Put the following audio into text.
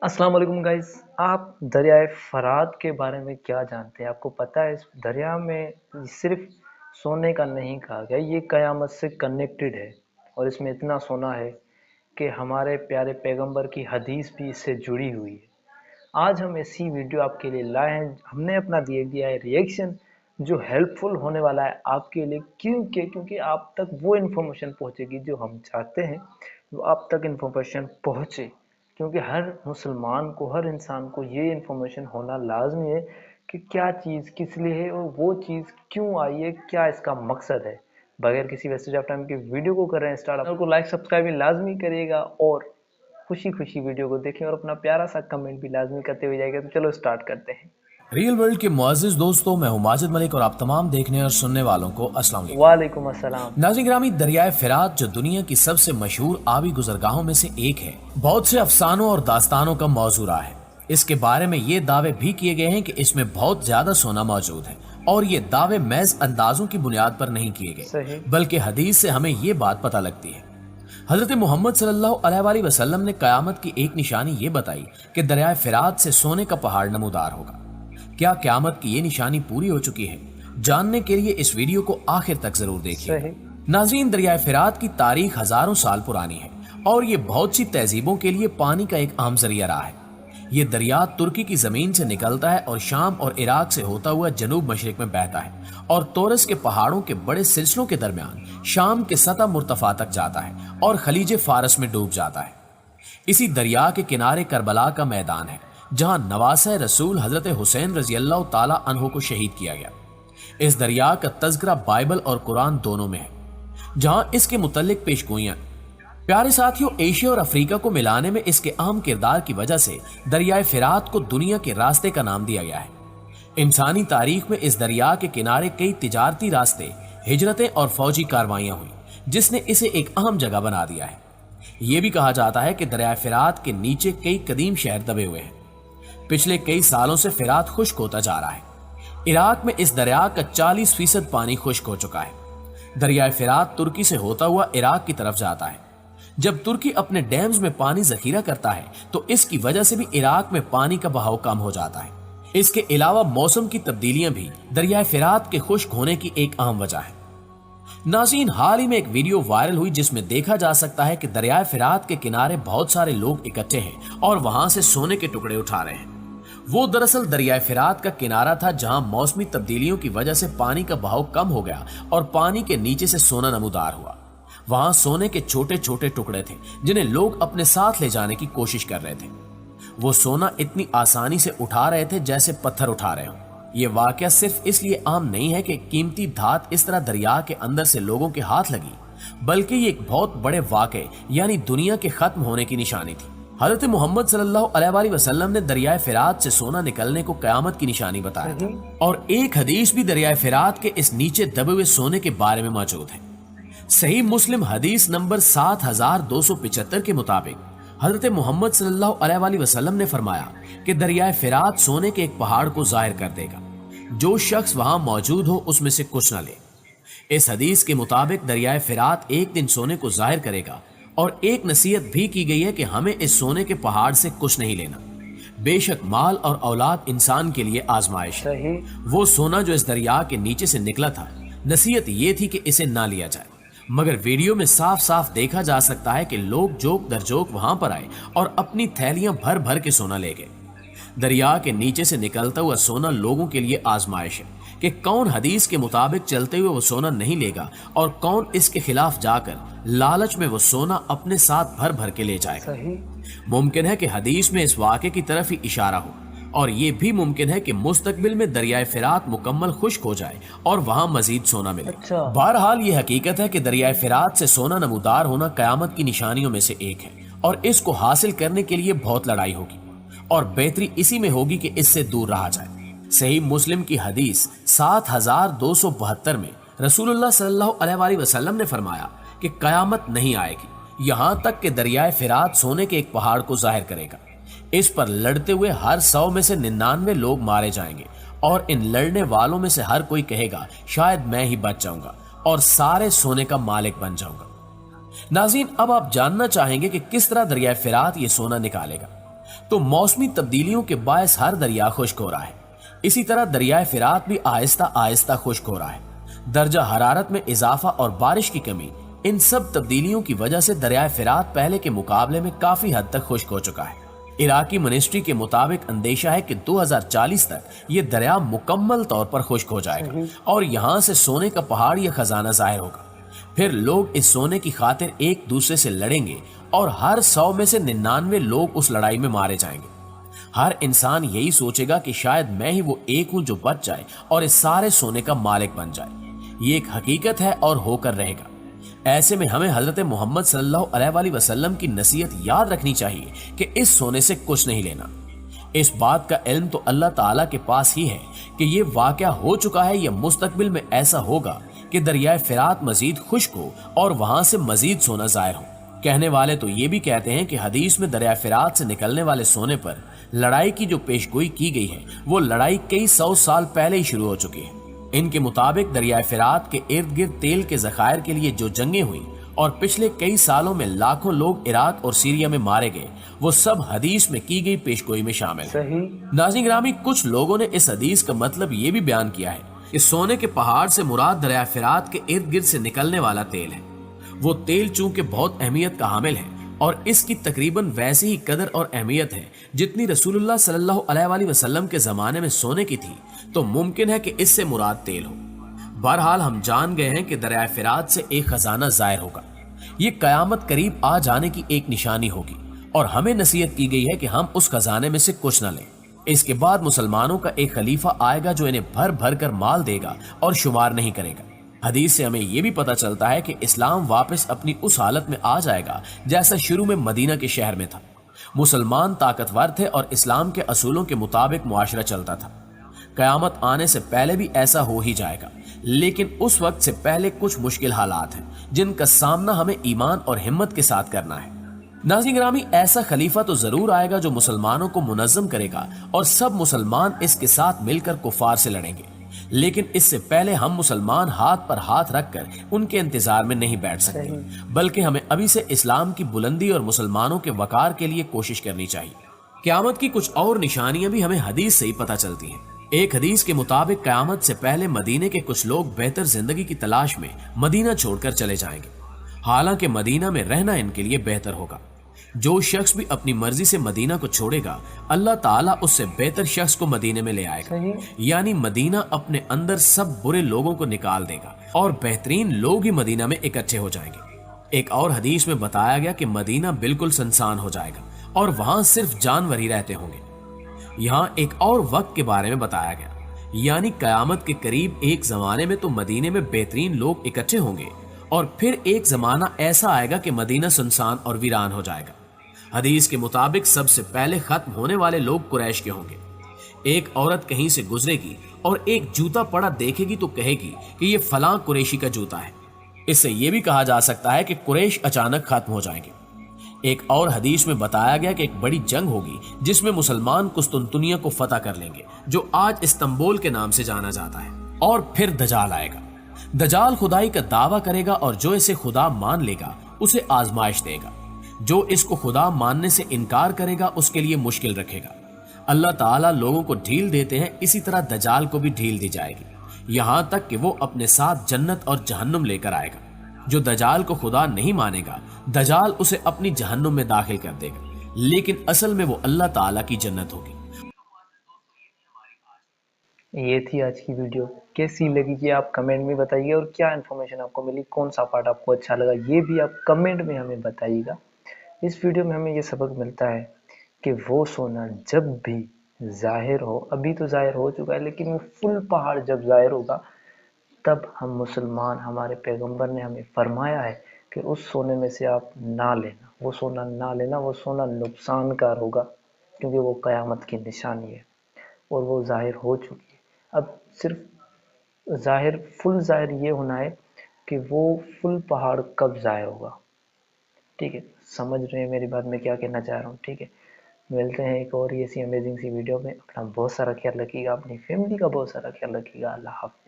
अस्सलाम वालेकुम गाइस। आप दरियाए फ़रात के बारे में क्या जानते हैं? आपको पता है इस दरिया में सिर्फ सोने का नहीं कहा गया, ये क़यामत से कनेक्टेड है और इसमें इतना सोना है कि हमारे प्यारे पैगंबर की हदीस भी इससे जुड़ी हुई है। आज हम ऐसी वीडियो आपके लिए लाए हैं, हमने अपना दिया है रिएक्शन जो हेल्पफुल होने वाला है आपके लिए। क्योंकि आप तक वो इन्फॉर्मेशन पहुंचेगी जो हम चाहते हैं वो आप तक इन्फॉर्मेशन पहुंचे। क्योंकि हर मुसलमान को, हर इंसान को ये इन्फॉर्मेशन होना लाजमी है कि क्या चीज़ किस लिए है और वो चीज़ क्यों आई है, क्या इसका मकसद है। बगैर किसी वेस्टेज ऑफ टाइम की वीडियो को कर रहे हैं स्टार्ट। चैनल को लाइक सब्सक्राइब भी लाजमी करिएगा और खुशी खुशी वीडियो को देखें और अपना प्यारा सा कमेंट भी लाजमी करते हुए जाएगा। तो चलो स्टार्ट करते हैं। रियल वर्ल्ड के मुअज़्ज़िज़ दोस्तों, मैं हूं माजिद मलिक और आप तमाम देखने और सुनने वालों को अस्सलाम वालेकुम। वालेकुम अस्सलाम। नाज़रीन गिरामी, दरियाए फ़िरात जो दुनिया की सबसे मशहूर आबी गुज़रगाहों में से एक है, बहुत से अफसानों और दास्तानों का मौजू रहा है। इसके बारे में ये दावे भी किए गए हैं कि इसमें बहुत ज्यादा सोना मौजूद है और ये दावे महज अंदाजों की बुनियाद पर नहीं किए गए, बल्कि हदीस से हमें ये बात पता लगती है। हजरत मोहम्मद सल्लल्लाहु अलैहि वसल्लम ने कयामत की एक निशानी ये बताई कि दरियाए फ़िरात से सोने का पहाड़ नमूदार होगा। क्या क़यामत की ये निशानी पूरी हो चुकी है? जानने के लिए इस वीडियो को आखिर तक जरूर देखिए। नाज़रीन, दरियाए फ़िरात की तारीख हजारों साल पुरानी है और ये बहुत सी तहजीबों के लिए पानी का एक अहम जरिया रहा है। ये दरिया तुर्की की जमीन से निकलता है और शाम और इराक से होता हुआ जनूब मशरिक में बहता है और तोरस के पहाड़ों के बड़े सिलसिलों के दरमियान शाम के सतह मुर्तफा तक जाता है और खलीज फारस में डूब जाता है। इसी दरिया के किनारे करबला का मैदान है जहां नवासे रसूल हजरत हुसैन रजी अल्लाह ताला अन्हु को शहीद किया गया। इस दरिया का तज़किरा बाइबल और कुरान दोनों में है, जहां इसके मुतल्लिक पेशगोइयां। प्यारे साथियों, एशिया और अफ्रीका को मिलाने में इसके अहम किरदार की वजह से दरियाए फ़िरात को दुनिया के रास्ते का नाम दिया गया है। इंसानी तारीख में इस दरिया के किनारे कई तिजारती रास्ते, हिजरतें और फौजी कार्रवाइयां हुई, जिसने इसे एक अहम जगह बना दिया है। यह भी कहा जाता है कि दरियाए फ़िरात के नीचे कई कदीम शहर दबे हुए हैं। पिछले कई सालों से फ़िरात खुश्क होता जा रहा है। इराक में इस दरिया का 40% पानी खुश्क हो चुका है। दरियाए फ़िरात तुर्की से होता हुआ इराक की तरफ जाता है। जब तुर्की अपने डैम्स में पानी जखीरा करता है तो इसकी वजह से भी इराक में पानी का बहाव कम हो जाता है। इसके अलावा मौसम की तब्दीलियां भी दरियाए फ़िरात के खुश्क होने की एक अहम वजह है। नाज़रीन, हाल ही में एक वीडियो वायरल हुई जिसमें देखा जा सकता है कि दरियाए फ़िरात के किनारे बहुत सारे लोग इकट्ठे हैं और वहां से सोने के टुकड़े उठा रहे हैं। वो दरअसल दरियाए फ़िरात का किनारा था जहां मौसमी तब्दीलियों की वजह से पानी का बहाव कम हो गया और पानी के नीचे से सोना नमूदार हुआ। वहां सोने के छोटे छोटे टुकड़े थे जिन्हें लोग अपने साथ ले जाने की कोशिश कर रहे थे। वो सोना इतनी आसानी से उठा रहे थे जैसे पत्थर उठा रहे हो। ये वाकया सिर्फ इसलिए आम नहीं है कि कीमती धात इस तरह दरिया के अंदर से लोगों के हाथ लगी, बल्कि ये एक बहुत बड़े वाकये यानी दुनिया के खत्म होने की निशानी थी। हजरत मोहम्मद सल्लल्लाहु अलैहि वसल्लम ने दरियाए फ़िरात से सोना निकलने को क़यामत की निशानी बताया था और एक हदीस भी दरियाए फ़िरात के इस नीचे दबे हुए सोने के बारे में मौजूद है। सही मुस्लिम हदीस नंबर 7275 के मुताबिक हजरत मोहम्मद सल्लल्लाहु अलैहि वसल्लम ने फरमाया कि दरियाए फ़िरात सोने के एक पहाड़ को जाहिर कर देगा। जो शख्स वहां मौजूद हो उसमें से कुछ न ले। इस हदीस के मुताबिक दरियाए फ़िरात एक दिन सोने को जाहिर करेगा और एक नसीहत भी की गई है कि हमें इस सोने के पहाड़ से कुछ नहीं लेना। बेशक माल और औलाद इंसान के लिए आजमाइश है। वो सोना जो इस दरिया के नीचे से निकला था, नसीहत ये थी कि इसे ना लिया जाए। मगर वीडियो में साफ साफ देखा जा सकता है कि लोग जोक दर जोक वहां पर आए और अपनी थैलियां भर भर के सोना ले गए। दरिया के नीचे से निकलता हुआ सोना लोगों के लिए आजमाइश है कि कौन हदीस के मुताबिक चलते हुए वो सोना नहीं लेगा और कौन इसके खिलाफ जाकर लालच में वो सोना अपने साथ भर भर के ले जाएगा। मुमकिन है कि हदीस में इस वाक़े की तरफ ही इशारा हो और ये भी मुमकिन है कि मुस्तकबिल में दरियाए फ़िरात मुकम्मल खुश्क हो जाए और वहां मजीद सोना मिले। बहरहाल ये हकीकत है कि दरियाए फ़िरात से सोना नमूदार होना क़यामत की निशानियों में से एक है और इसको हासिल करने के लिए बहुत लड़ाई होगी और बेहतरी इसी में होगी कि इससे दूर रहा जाए। सही मुस्लिम की हदीस 7272 में रसूलुल्लाह सल्लल्लाहु अलैहि वसल्लम ने फरमाया कि क़यामत नहीं आएगी यहां तक कि दरियाए फ़िरात सोने के एक पहाड़ को जाहिर करेगा। इस पर लड़ते हुए हर 100 में से 99 लोग मारे जाएंगे और इन लड़ने वालों में से हर कोई कहेगा शायद मैं ही बच जाऊंगा और सारे सोने का मालिक बन जाऊंगा। नाज़रीन, अब आप जानना चाहेंगे कि किस तरह दरियाए फ़िरात ये सोना निकालेगा। تو मौसमी तब्दीलियों के बायस हर दरिया खुश्क हो रहा है। इसी तरह दरियाए फिरात भी आहिस्ता आहिस्ता खुश्क हो रहा है। दर्जा हरारत में इजाफा और बारिश की कमी, इन सब तब्दीलियों की वजह से दरियाए फिरात पहले के मुकाबले में काफी हद तक खुश्क हो चुका है। इराकी मिनिस्ट्री के मुताबिक अंदेशा है कि 2040 तक ये दरिया मुकम्मल तौर पर खुश्क हो जाएगा और यहाँ से सोने का पहाड़ या खजाना जाहिर होगा। फिर लोग इस सोने की खातिर एक दूसरे से लड़ेंगे और हर 100 में से 99 लोग उस लड़ाई में मारे जाएंगे। हर इंसान यही सोचेगा कि शायद मैं ही वो एक हूं जो बच जाए और इस सारे सोने का मालिक बन जाए। ये एक हकीकत है और होकर रहेगा। ऐसे में हमें हजरत मोहम्मद सल्लल्लाहु अलैहि वसल्लम की नसीहत याद रखनी चाहिए कि इस सोने से कुछ नहीं लेना। इस बात का इल्म तो अल्लाह ताला के पास ही है कि ये वाकया हो चुका है या मुस्तकबिल में ऐसा होगा कि दरियाए फिरात मजीद खुश्क हो और वहां से मजीद सोना जाहिर हो। कहने वाले तो ये भी कहते हैं कि हदीस में दरिया फिरात से निकलने वाले सोने पर लड़ाई की जो पेशगोई की गई है वो लड़ाई कई 100 साल पहले ही शुरू हो चुकी है। इनके मुताबिक दरियाए फिरात के इर्द गिर्द तेल के जखायर के लिए जो जंगें हुई और पिछले कई सालों में लाखों लोग इराक और सीरिया में मारे गए, वो सब हदीस में की गई पेशगोई में शामिल है। नाज़रीन ग्रामी, कुछ लोगों ने इस हदीस का मतलब ये भी बयान किया है कि सोने के पहाड़ से मुराद दरिया फिरात के इर्द गिर्द से निकलने वाला तेल है। वो तेल चूंकि बहुत अहमियत का हामिल है और इसकी तकरीबन वैसी ही कदर और अहमियत है जितनी रसूलुल्लाह सल्लल्लाहु अलैहि वसल्लम के जमाने में सोने की थी, तो मुमकिन है कि इससे मुराद तेल हो। बहरहाल हम जान गए हैं कि दरिया फिरात से एक खजाना जाहिर होगा। ये कयामत करीब आ जाने की एक निशानी होगी और हमें नसीहत की गई है कि हम उस खजाने में से कुछ न लें। इसके बाद मुसलमानों का एक खलीफा आएगा जो इन्हें भर भर कर माल देगा और शुमार नहीं करेगा। हदीस से हमें यह भी पता चलता है कि इस्लाम वापस अपनी उस हालत में आ जाएगा जैसा शुरू में मदीना के शहर में था। मुसलमान ताकतवर थे और इस्लाम के असूलों के मुताबिक मुआशरा चलता था। कयामत आने से पहले भी ऐसा हो ही जाएगा, लेकिन उस वक्त से पहले कुछ मुश्किल हालात हैं जिनका सामना हमें ईमान और हिम्मत के साथ करना है। नाज़रीन ग्रामी, ऐसा खलीफा तो जरूर आएगा जो मुसलमानों को मुनज़्ज़म करेगा और सब मुसलमान इसके साथ मिलकर कुफार से लड़ेंगे। लेकिन इससे पहले हम मुसलमान हाथ पर हाथ रखकर उनके इंतजार में नहीं बैठ सकते, बल्कि हमें अभी से इस्लाम की बुलंदी और मुसलमानों के वकार के लिए कोशिश करनी चाहिए। क़यामत की कुछ और निशानियां भी हमें हदीस से ही पता चलती हैं। एक हदीस के मुताबिक क़यामत से पहले मदीने के कुछ लोग बेहतर जिंदगी की तलाश में मदीना छोड़कर चले जाएंगे। हालांकि मदीना में रहना इनके लिए बेहतर होगा। जो शख्स भी अपनी मर्जी से मदीना को छोड़ेगा, अल्लाह ताला उससे बेहतर शख्स को मदीने में ले आएगा। यानी मदीना अपने अंदर सब बुरे लोगों को निकाल देगा और बेहतरीन लोग ही मदीना में इकट्ठे हो जाएंगे। एक और हदीस में बताया गया कि मदीना बिल्कुल सुनसान हो जाएगा और वहां सिर्फ जानवर ही रहते होंगे। यहाँ एक और वक्त के बारे में बताया गया, यानी कयामत के करीब एक जमाने में तो मदीने में बेहतरीन लोग इकट्ठे होंगे और फिर एक जमाना ऐसा आएगा कि मदीना सुनसान और वीरान हो जाएगा। हदीस के मुताबिक सबसे पहले खत्म होने वाले लोग कुरैश के होंगे। एक औरत कहीं से गुजरेगी और एक जूता पड़ा देखेगी तो कहेगी कि ये फलां कुरैशी का जूता है। इससे यह भी कहा जा सकता है कि कुरैश अचानक खत्म हो जाएंगे। एक और हदीस में बताया गया कि एक बड़ी जंग होगी जिसमें मुसलमान कुस्तुनतुनिया को फतह कर लेंगे, जो आज इस्तांबुल के नाम से जाना जाता है। और फिर दजाल आएगा। दजाल खुदाई का दावा करेगा और जो इसे खुदा मान लेगा उसे आजमाइश देगा। जो इसको खुदा मानने से इनकार करेगा उसके लिए मुश्किल रखेगा। अल्लाह ताला लोगों को ढील देते हैं, इसी तरह दजाल को भी ढील दी जाएगी, यहां तक कि वो अपने साथ जन्नत और जहन्नुम लेकर आएगा। जो दजाल को खुदा नहीं मानेगा, दजाल उसे अपनी जहन्नुम में दाखिल कर देगा, लेकिन असल में वो अल्लाह ताला की जन्नत होगी। ये थी आज की वीडियो। कैसी लगी ये आप कमेंट में बताइए, और क्या इन्फॉर्मेशन आपको मिली, कौन सा पार्ट आपको अच्छा लगा, ये भी आप कमेंट में हमें बताइएगा। इस वीडियो में हमें ये सबक मिलता है कि वो सोना जब भी जाहिर हो, अभी तो जाहिर हो चुका है, लेकिन वो फुल पहाड़ जब जाहिर होगा तब हम मुसलमान, हमारे पैगंबर ने हमें फरमाया है कि उस सोने में से आप ना लेना, वो सोना ना लेना, वो सोना नुकसानकार होगा, क्योंकि वो क़यामत की निशानी है और वो जाहिर हो चुकी है। अब सिर्फ जाहिर, फुल जाहिर ये होना है कि वो फुल पहाड़ कब जाहिर होगा। ठीक है, समझ रहे हैं मेरी बात, मैं क्या कहना चाह रहा हूँ। ठीक है, मिलते हैं एक और ऐसी अमेजिंग सी वीडियो में। अपना बहुत सारा ख्याल रखिएगा, अपनी फैमिली का बहुत सारा ख्याल रखिएगा। अल्लाह हाफ़िज़।